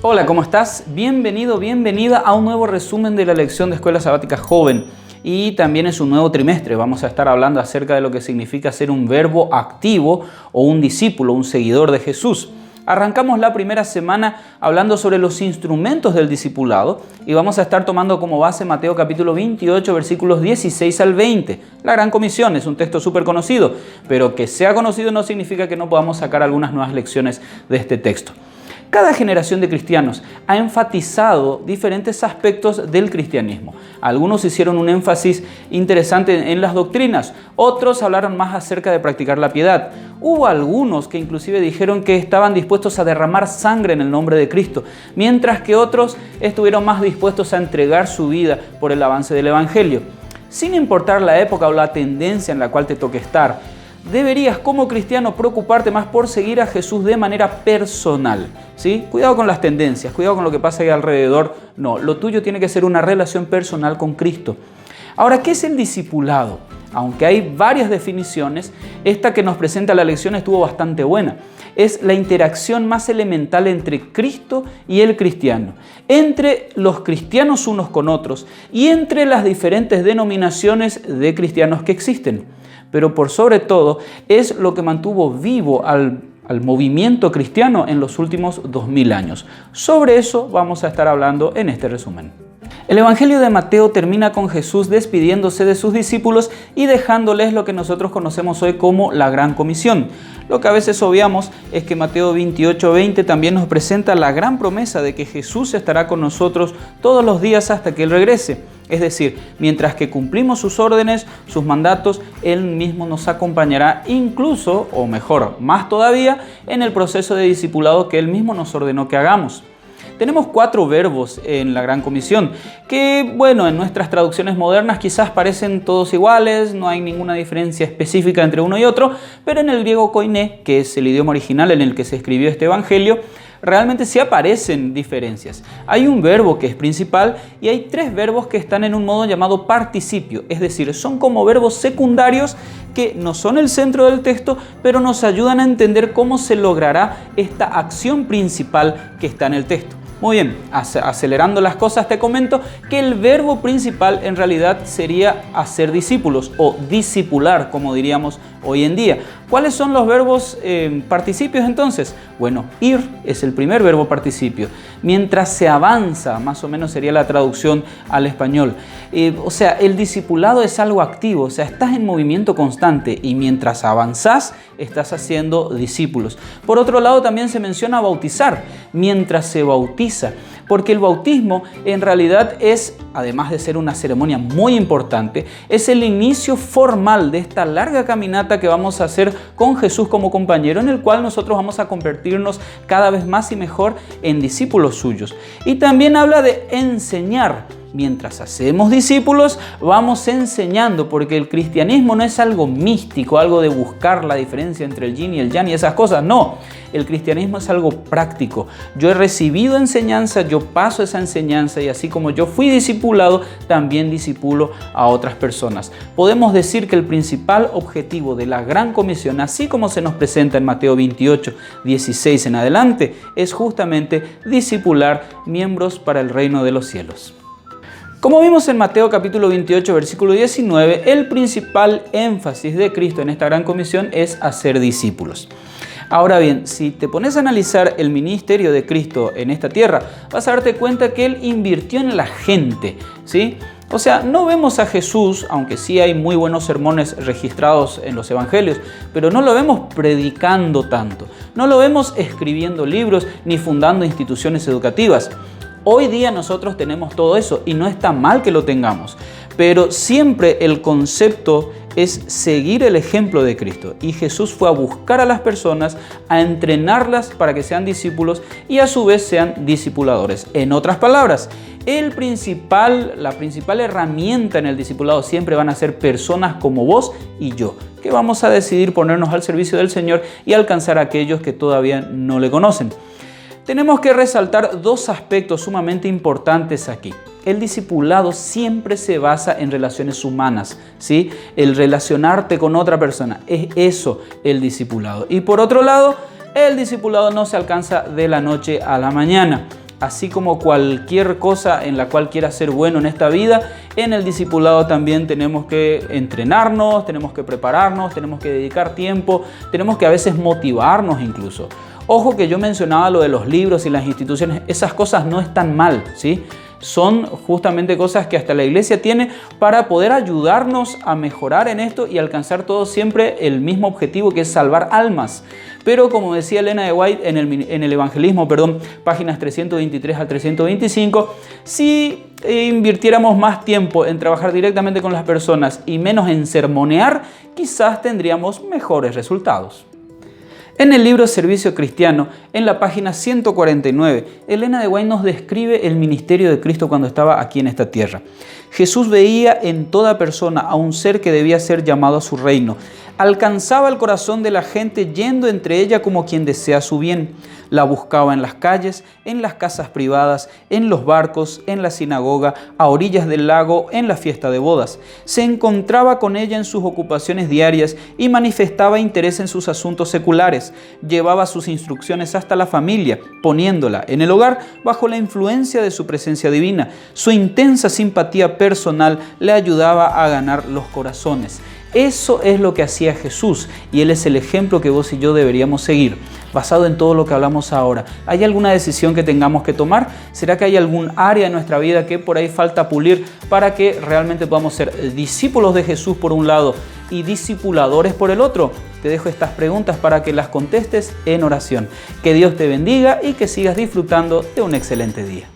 Hola, ¿cómo estás? Bienvenido, bienvenida a un nuevo resumen de la lección de Escuela Sabática Joven. Y también es un nuevo trimestre. Vamos a estar hablando acerca de lo que significa ser un verbo activo o un discípulo, un seguidor de Jesús. Arrancamos la primera semana hablando sobre los instrumentos del discipulado y vamos a estar tomando como base Mateo capítulo 28, versículos 16 al 20. La Gran Comisión es un texto súper conocido, pero que sea conocido no significa que no podamos sacar algunas nuevas lecciones de este texto. Cada generación de cristianos ha enfatizado diferentes aspectos del cristianismo. Algunos hicieron un énfasis interesante en las doctrinas, otros hablaron más acerca de practicar la piedad. Hubo algunos que inclusive dijeron que estaban dispuestos a derramar sangre en el nombre de Cristo, mientras que otros estuvieron más dispuestos a entregar su vida por el avance del Evangelio. Sin importar la época o la tendencia en la cual te toque estar, deberías como cristiano preocuparte más por seguir a Jesús de manera personal, ¿sí? Cuidado con las tendencias, cuidado con lo que pasa ahí alrededor. No, lo tuyo tiene que ser una relación personal con Cristo. Ahora, ¿qué es el discipulado? Aunque hay varias definiciones, esta que nos presenta la lección estuvo bastante buena. Es la interacción más elemental entre Cristo y el cristiano, entre los cristianos unos con otros y entre las diferentes denominaciones de cristianos que existen. Pero por sobre todo es lo que mantuvo vivo al movimiento cristiano en los últimos 2000 años. Sobre eso vamos a estar hablando en este resumen. El Evangelio de Mateo termina con Jesús despidiéndose de sus discípulos y dejándoles lo que nosotros conocemos hoy como la Gran Comisión. Lo que a veces obviamos es que Mateo 28:20 también nos presenta la gran promesa de que Jesús estará con nosotros todos los días hasta que Él regrese. Es decir, mientras que cumplimos sus órdenes, sus mandatos, Él mismo nos acompañará incluso, o mejor, más todavía, en el proceso de discipulado que Él mismo nos ordenó que hagamos. Tenemos 4 verbos en la Gran Comisión que, en nuestras traducciones modernas quizás parecen todos iguales, no hay ninguna diferencia específica entre uno y otro, pero en el griego koiné, que es el idioma original en el que se escribió este Evangelio, realmente sí aparecen diferencias. Hay un verbo que es principal y hay 3 verbos que están en un modo llamado participio, es decir, son como verbos secundarios que no son el centro del texto, pero nos ayudan a entender cómo se logrará esta acción principal que está en el texto. Muy bien, acelerando las cosas te comento que el verbo principal en realidad sería hacer discípulos o discipular, como diríamos hoy en día. ¿Cuáles son los verbos participios entonces? Bueno, ir es el primer verbo participio. Mientras se avanza, más o menos sería la traducción al español. El discipulado es algo activo, estás en movimiento constante y mientras avanzás, estás haciendo discípulos. Por otro lado, también se menciona bautizar, mientras se bautiza, porque el bautismo en realidad es, además de ser una ceremonia muy importante, es el inicio formal de esta larga caminata que vamos a hacer con Jesús como compañero, en el cual nosotros vamos a convertirnos cada vez más y mejor en discípulos suyos. Y también habla de enseñar. Mientras hacemos discípulos, vamos enseñando, porque el cristianismo no es algo místico, algo de buscar la diferencia entre el yin y el yang y esas cosas. No, el cristianismo es algo práctico. Yo he recibido enseñanza, yo paso esa enseñanza y así como yo fui discipulado, también discipulo a otras personas. Podemos decir que el principal objetivo de la Gran Comisión, así como se nos presenta en Mateo 28:16 en adelante, es justamente discipular miembros para el reino de los cielos. Como vimos en Mateo capítulo 28, versículo 19, el principal énfasis de Cristo en esta Gran Comisión es hacer discípulos. Ahora bien, si te pones a analizar el ministerio de Cristo en esta tierra, vas a darte cuenta que Él invirtió en la gente, ¿sí? No vemos a Jesús, aunque sí hay muy buenos sermones registrados en los evangelios, pero no lo vemos predicando tanto, no lo vemos escribiendo libros ni fundando instituciones educativas. Hoy día nosotros tenemos todo eso y no está mal que lo tengamos, pero siempre el concepto es seguir el ejemplo de Cristo. Y Jesús fue a buscar a las personas, a entrenarlas para que sean discípulos y a su vez sean discipuladores. En otras palabras, la principal herramienta en el discipulado siempre van a ser personas como vos y yo, que vamos a decidir ponernos al servicio del Señor y alcanzar a aquellos que todavía no le conocen. Tenemos que resaltar 2 aspectos sumamente importantes aquí. El discipulado siempre se basa en relaciones humanas, ¿sí? El relacionarte con otra persona, es eso el discipulado. Y por otro lado, el discipulado no se alcanza de la noche a la mañana. así como cualquier cosa en la cual quieras ser bueno en esta vida, en el discipulado también tenemos que entrenarnos, tenemos que prepararnos, tenemos que dedicar tiempo, tenemos que a veces motivarnos incluso. Ojo que yo mencionaba lo de los libros y las instituciones, esas cosas no están mal, ¿sí? Son justamente cosas que hasta la iglesia tiene para poder ayudarnos a mejorar en esto y alcanzar todos siempre el mismo objetivo, que es salvar almas. Pero como decía Elena de White en el Evangelismo, páginas 323 al 325, si invirtiéramos más tiempo en trabajar directamente con las personas y menos en sermonear, quizás tendríamos mejores resultados. En el libro Servicio Cristiano, en la página 149, Elena de White nos describe el ministerio de Cristo cuando estaba aquí en esta tierra. Jesús veía en toda persona a un ser que debía ser llamado a su reino. Alcanzaba el corazón de la gente yendo entre ella como quien desea su bien. La buscaba en las calles, en las casas privadas, en los barcos, en la sinagoga, a orillas del lago, en la fiesta de bodas. Se encontraba con ella en sus ocupaciones diarias y manifestaba interés en sus asuntos seculares. Llevaba sus instrucciones hasta la familia, poniéndola en el hogar bajo la influencia de su presencia divina. Su intensa simpatía personal le ayudaba a ganar los corazones. Eso es lo que hacía Jesús y Él es el ejemplo que vos y yo deberíamos seguir. Basado en todo lo que hablamos ahora, ¿hay alguna decisión que tengamos que tomar? ¿Será que hay algún área de nuestra vida que por ahí falta pulir para que realmente podamos ser discípulos de Jesús por un lado y discipuladores por el otro? Te dejo estas preguntas para que las contestes en oración. Que Dios te bendiga y que sigas disfrutando de un excelente día.